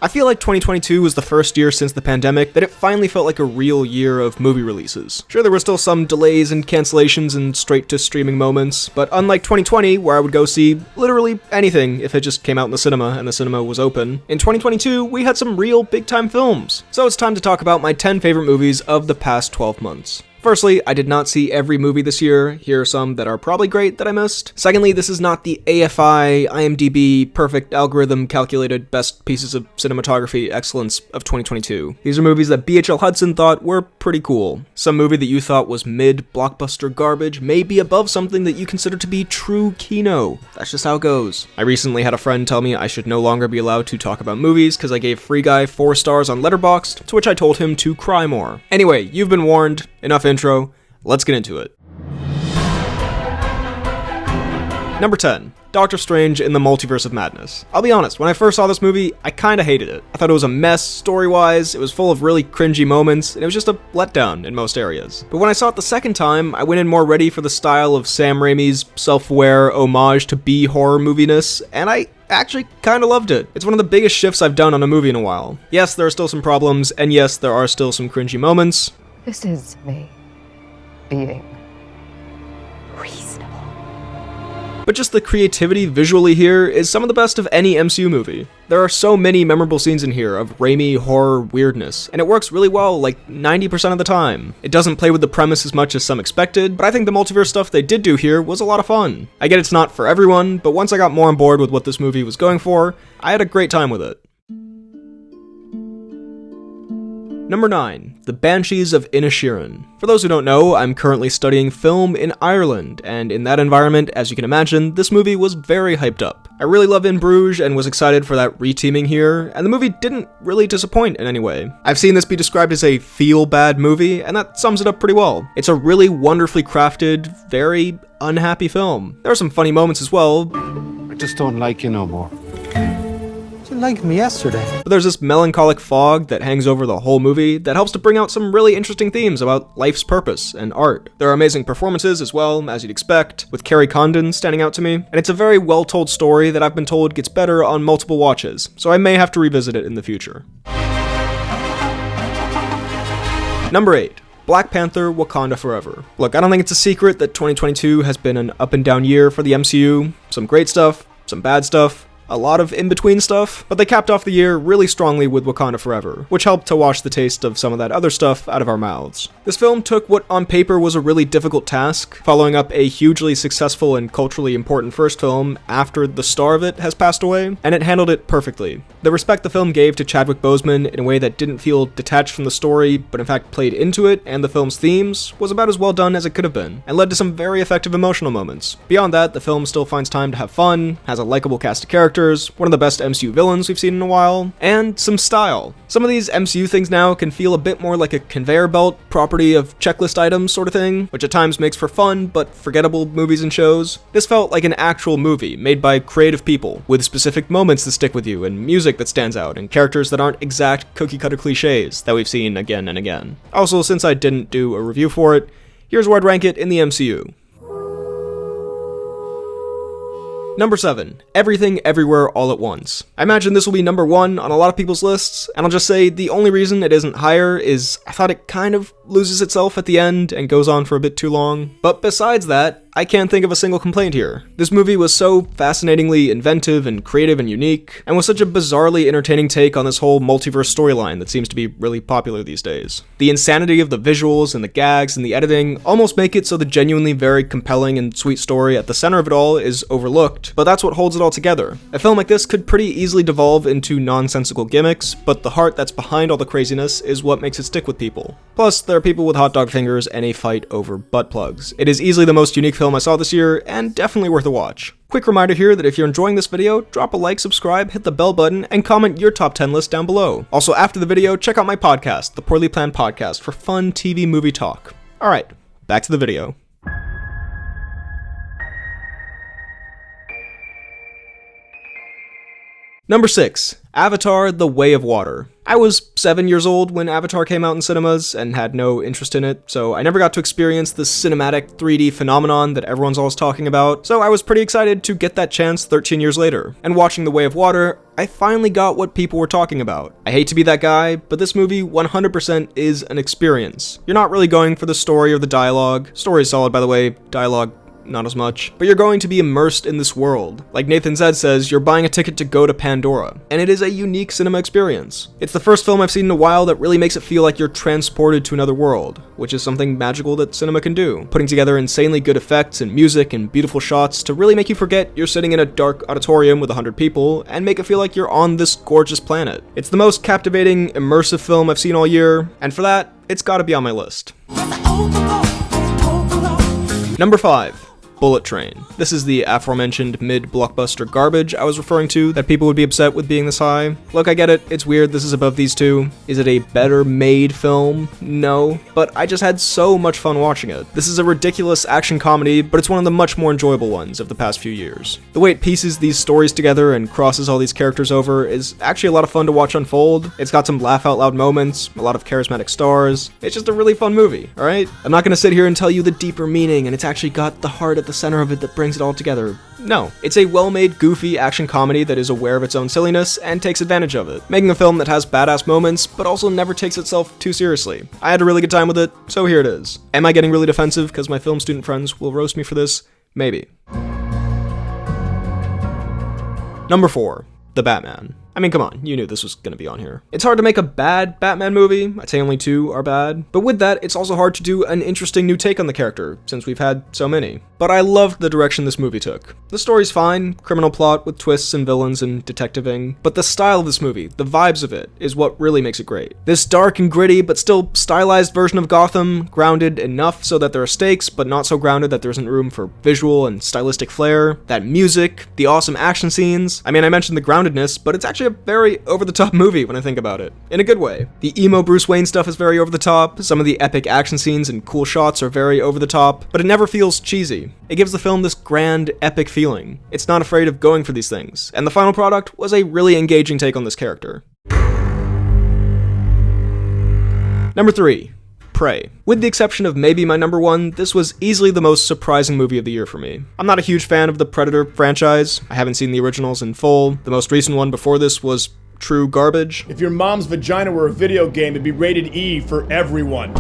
I feel like 2022 was the first year since the pandemic that it finally felt like a real year of movie releases. Sure, there were still some delays and cancellations and straight-to-streaming moments, but unlike 2020, where I would go see literally anything if it just came out in the cinema and the cinema was open, in 2022, we had some real big-time films. So it's time to talk about my 10 favorite movies of the past 12 months. Firstly, I did not see every movie this year. Here are some that are probably great that I missed. Secondly, this is not the AFI, IMDb, perfect algorithm calculated best pieces of cinematography excellence of 2022. These are movies that BHL Hudson thought were pretty cool. Some movie that you thought was mid-blockbuster garbage may be above something that you consider to be true kino. That's just how it goes. I recently had a friend tell me I should no longer be allowed to talk about movies because I gave Free Guy 4 stars on Letterboxd, to which I told him to cry more. Anyway, you've been warned. Enough intro, let's get into it. Number 10. Doctor Strange in the Multiverse of Madness. I'll be honest, when I first saw this movie, I kinda hated it. I thought it was a mess story-wise, it was full of really cringy moments, and it was just a letdown in most areas. But when I saw it the second time, I went in more ready for the style of Sam Raimi's self-aware homage to B-horror moviness, and I actually kinda loved it. It's one of the biggest shifts I've done on a movie in a while. Yes, there are still some problems, and yes, there are still some cringy moments. This is me being reasonable. But just the creativity visually here is some of the best of any MCU movie. There are so many memorable scenes in here of Raimi horror weirdness, and it works really well like 90% of the time. It doesn't play with the premise as much as some expected, but I think the multiverse stuff they did do here was a lot of fun. I get it's not for everyone, but once I got more on board with what this movie was going for, I had a great time with it. Number 9. The Banshees of Inisherin. For those who don't know, I'm currently studying film in Ireland, and in that environment, as you can imagine, this movie was very hyped up. I really love In Bruges and was excited for that reteaming here, and the movie didn't really disappoint in any way. I've seen this be described as a feel-bad movie, and that sums it up pretty well. It's a really wonderfully crafted, very unhappy film. There are some funny moments as well. I just don't like you no more. You liked me yesterday. But there's this melancholic fog that hangs over the whole movie that helps to bring out some really interesting themes about life's purpose and art. There are amazing performances as well, as you'd expect, with Kerry Condon standing out to me, and it's a very well-told story that I've been told gets better on multiple watches, so I may have to revisit it in the future. Number 8. Black Panther: Wakanda Forever. Look, I don't think it's a secret that 2022 has been an up and down year for the MCU. Some great stuff, some bad stuff, a lot of in-between stuff, but they capped off the year really strongly with Wakanda Forever, which helped to wash the taste of some of that other stuff out of our mouths. This film took what on paper was a really difficult task, following up a hugely successful and culturally important first film after the star of it has passed away, and it handled it perfectly. The respect the film gave to Chadwick Boseman in a way that didn't feel detached from the story, but in fact played into it and the film's themes, was about as well done as it could have been, and led to some very effective emotional moments. Beyond that, the film still finds time to have fun, has a likable cast of characters, one of the best MCU villains we've seen in a while, and some style. Some of these MCU things now can feel a bit more like a conveyor belt, property of checklist items sort of thing, which at times makes for fun but forgettable movies and shows. This felt like an actual movie made by creative people, with specific moments that stick with you, and music that stands out, and characters that aren't exact cookie-cutter cliches that we've seen again and again. Also, since I didn't do a review for it, here's where I'd rank it in the MCU. Number 7. Everything Everywhere All at Once. I imagine this will be number 1 on a lot of people's lists, and I'll just say the only reason it isn't higher is I thought it kind of loses itself at the end and goes on for a bit too long. But besides that, I can't think of a single complaint here. This movie was so fascinatingly inventive and creative and unique, and was such a bizarrely entertaining take on this whole multiverse storyline that seems to be really popular these days. The insanity of the visuals and the gags and the editing almost make it so the genuinely very compelling and sweet story at the center of it all is overlooked, but that's what holds it all together. A film like this could pretty easily devolve into nonsensical gimmicks, but the heart that's behind all the craziness is what makes it stick with people. Plus, there are people with hot dog fingers and a fight over butt plugs. It is easily the most unique film I saw this year, and definitely worth a watch. Quick reminder here that if you're enjoying this video, drop a like, subscribe, hit the bell button, and comment your top 10 list down below. Also, after the video, check out my podcast, The Poorly Planned Podcast, for fun TV movie talk. Alright, back to the video. Number 6. Avatar: The Way of Water. I was 7 years old when Avatar came out in cinemas and had no interest in it, so I never got to experience the cinematic 3D phenomenon that everyone's always talking about, so I was pretty excited to get that chance 13 years later. And watching The Way of Water, I finally got what people were talking about. I hate to be that guy, but this movie 100% is an experience. You're not really going for the story or the dialogue. Story is solid, by the way, dialogue not as much, but you're going to be immersed in this world. Like Nathan Zed says, you're buying a ticket to go to Pandora, and it is a unique cinema experience. It's the first film I've seen in a while that really makes it feel like you're transported to another world, which is something magical that cinema can do, putting together insanely good effects and music and beautiful shots to really make you forget you're sitting in a dark auditorium with 100 people and make it feel like you're on this gorgeous planet. It's the most captivating, immersive film I've seen all year, and for that, it's gotta be on my list. Number 5. Bullet Train. This is the aforementioned mid-blockbuster garbage I was referring to that people would be upset with being this high. Look, I get it, it's weird this is above these two. Is it a better made film? No, but I just had so much fun watching it. This is a ridiculous action comedy, but it's one of the much more enjoyable ones of the past few years. The way it pieces these stories together and crosses all these characters over is actually a lot of fun to watch unfold. It's got some laugh-out-loud moments, a lot of charismatic stars. It's just a really fun movie, alright? I'm not gonna sit here and tell you the deeper meaning, and it's actually got the heart at the center of it that brings it all together. No, it's a well-made, goofy action comedy that is aware of its own silliness and takes advantage of it, making a film that has badass moments, but also never takes itself too seriously. I had a really good time with it, so here it is. Am I getting really defensive because my film student friends will roast me for this? Maybe. Number 4. The Batman. I mean, come on, you knew this was gonna be on here. It's hard to make a bad Batman movie. I'd say only 2 are bad. But with that, it's also hard to do an interesting new take on the character, since we've had so many. But I loved the direction this movie took. The story's fine, criminal plot with twists and villains and detectiving, but the style of this movie, the vibes of it, is what really makes it great. This dark and gritty, but still stylized version of Gotham, grounded enough so that there are stakes, but not so grounded that there isn't room for visual and stylistic flair. That music, the awesome action scenes. I mean, I mentioned the groundedness, but it's actually a very over-the-top movie when I think about it. In a good way. The emo Bruce Wayne stuff is very over-the-top, some of the epic action scenes and cool shots are very over-the-top, but it never feels cheesy. It gives the film this grand, epic feeling. It's not afraid of going for these things, and the final product was a really engaging take on this character. Number 3. Prey. With the exception of maybe my number 1, this was easily the most surprising movie of the year for me. I'm not a huge fan of the Predator franchise. I haven't seen the originals in full. The most recent one before this was true garbage. If your mom's vagina were a video game, it'd be rated E for everyone.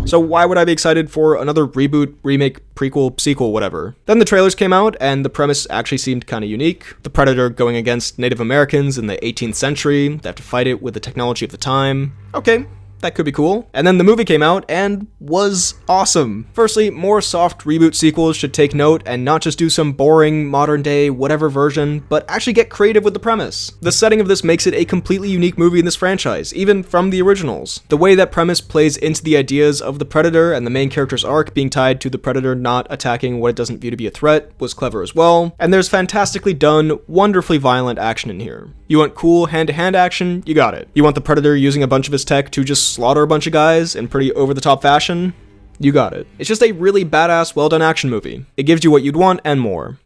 So why would I be excited for another reboot, remake, prequel, sequel, whatever? Then the trailers came out, and the premise actually seemed kinda unique. The Predator going against Native Americans in the 18th century. They have to fight it with the technology of the time. Okay. That could be cool. And then the movie came out and was awesome. Firstly, more soft reboot sequels should take note and not just do some boring, modern day, whatever version, but actually get creative with the premise. The setting of this makes it a completely unique movie in this franchise, even from the originals. The way that premise plays into the ideas of the Predator and the main character's arc being tied to the Predator not attacking what it doesn't view to be a threat was clever as well. And there's fantastically done, wonderfully violent action in here. You want cool hand-to-hand action? You got it. You want the Predator using a bunch of his tech to just slaughter a bunch of guys in pretty over-the-top fashion? You got it. It's just a really badass, well-done action movie. It gives you what you'd want and more.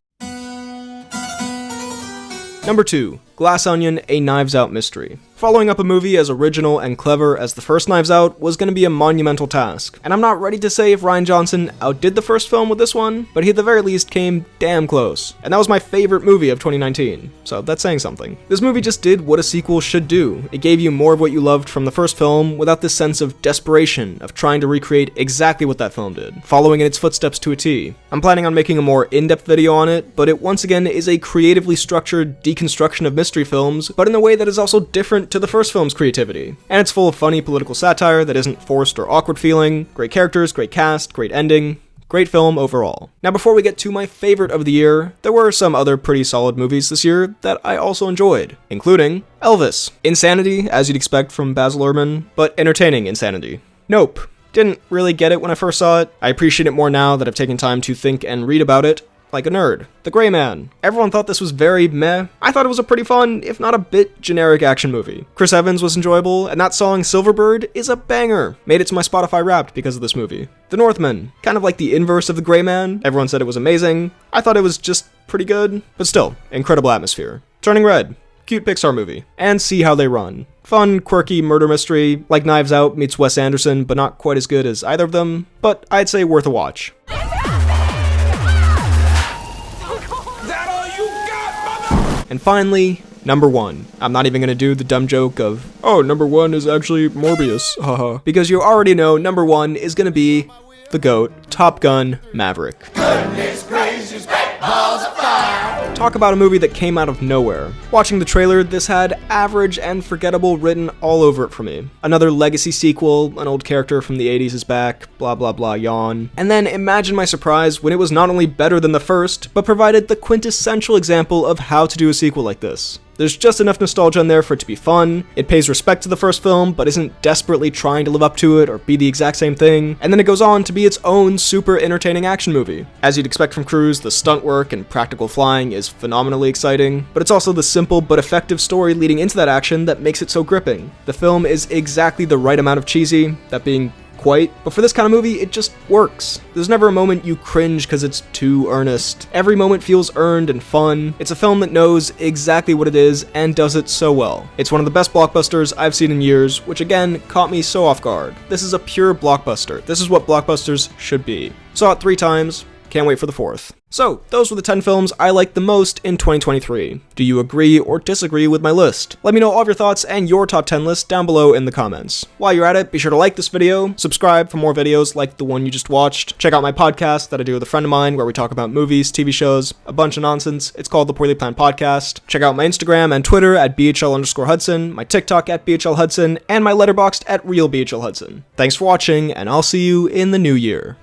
Number 2. Glass Onion, a Knives Out mystery. Following up a movie as original and clever as the first Knives Out was going to be a monumental task, and I'm not ready to say if Rian Johnson outdid the first film with this one, but he at the very least came damn close, and that was my favorite movie of 2019, so that's saying something. This movie just did what a sequel should do. It gave you more of what you loved from the first film without this sense of desperation of trying to recreate exactly what that film did, following in its footsteps to a T. I'm planning on making a more in-depth video on it, but it once again is a creatively structured deconstruction of mystery films, but in a way that is also different to the first film's creativity. And it's full of funny political satire that isn't forced or awkward feeling, great characters, great cast, great ending, great film overall. Now before we get to my favorite of the year, there were some other pretty solid movies this year that I also enjoyed, including Elvis. Insanity, as you'd expect from Baz Luhrmann, but entertaining insanity. Nope. Didn't really get it when I first saw it. I appreciate it more now that I've taken time to think and read about it. Like a nerd. The Gray Man. Everyone thought this was very meh. I thought it was a pretty fun, if not a bit generic action movie. Chris Evans was enjoyable, and that song Silverbird is a banger. Made it to my Spotify Wrapped because of this movie. The Northman. Kind of like the inverse of The Gray Man. Everyone said it was amazing. I thought it was just pretty good, but still, incredible atmosphere. Turning Red. cute Pixar movie, and see how they run. Fun, quirky murder mystery, like Knives Out meets Wes Anderson, but not quite as good as either of them, but I'd say worth a watch. And finally, number 1. I'm not even gonna do the dumb joke of, oh, number 1 is actually Morbius, haha. Because you already know number 1 is gonna be the GOAT, Top Gun Maverick. Talk about a movie that came out of nowhere. Watching the trailer, this had average and forgettable written all over it for me. Another legacy sequel, an old character from the 80s is back, blah blah blah yawn. And then imagine my surprise when it was not only better than the first, but provided the quintessential example of how to do a sequel like this. There's just enough nostalgia in there for it to be fun, it pays respect to the first film, but isn't desperately trying to live up to it or be the exact same thing, and then it goes on to be its own super entertaining action movie. As you'd expect from Cruise, the stunt work and practical flying is phenomenally exciting, but it's also the simple but effective story leading into that action that makes it so gripping. The film is exactly the right amount of cheesy, that being quite, but for this kind of movie, it just works. There's never a moment you cringe because it's too earnest. Every moment feels earned and fun. It's a film that knows exactly what it is and does it so well. It's one of the best blockbusters I've seen in years, which again, caught me so off guard. This is a pure blockbuster. This is what blockbusters should be. Saw it 3 times, can't wait for the 4th. So, those were the 10 films I liked the most in 2023. Do you agree or disagree with my list? Let me know all of your thoughts and your top 10 list down below in the comments. While you're at it, be sure to like this video, subscribe for more videos like the one you just watched, check out my podcast that I do with a friend of mine where we talk about movies, TV shows, a bunch of nonsense. It's called The Poorly Planned Podcast. Check out my Instagram and Twitter at BHL_Hudson, my TikTok at BHL Hudson, and my Letterboxd at RealBHL Hudson. Thanks for watching, and I'll see you in the new year.